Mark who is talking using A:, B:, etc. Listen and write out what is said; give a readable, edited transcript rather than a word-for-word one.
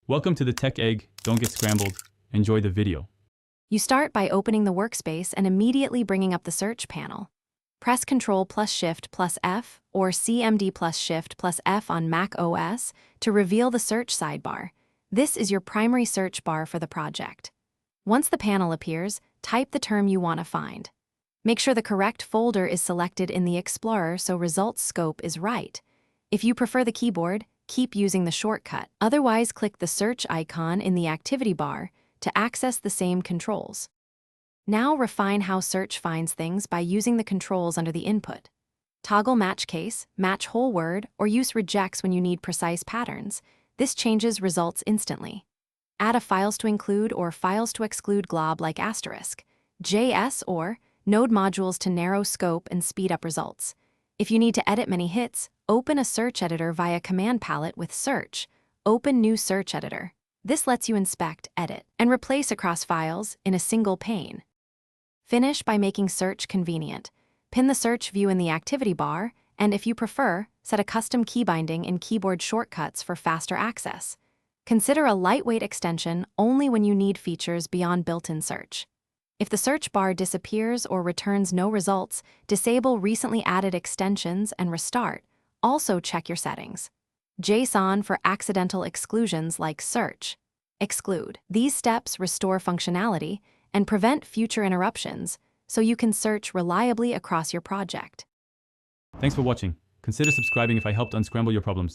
A: Welcome to the Tech Egg. Don't get scrambled. Enjoy the video.
B: You start by opening the workspace and immediately bringing up the search panel. Press Ctrl plus Shift plus F or CMD plus Shift plus F on Mac OS to reveal the search sidebar. This is your primary search bar for the project. Once the panel appears, type the term you want to find. Make sure the correct folder is selected in the Explorer so results scope is right. If you prefer the keyboard, keep using the shortcut. Otherwise, click the search icon in the activity bar to access the same controls. Now refine how search finds things by using the controls under the input. Toggle match case, match whole word, or use regex when you need precise patterns. This changes results instantly. Add a files to include or files to exclude glob like asterisk, JS, or node modules to narrow scope and speed up results. If you need to edit many hits, open a search editor via command palette with search. Open new search editor. This lets you inspect, edit, and replace across files in a single pane. Finish by making search convenient. Pin the search view in the activity bar, and if you prefer, set a custom key binding in keyboard shortcuts for faster access. Consider a lightweight extension only when you need features beyond built-in search. If the search bar disappears or returns no results, disable recently added extensions and restart. Also check your settings. JSON for accidental exclusions like search. Exclude. These steps restore functionality and prevent future interruptions so you can search reliably across your project.
A: Thanks for watching. Consider subscribing if I helped unscramble your problems.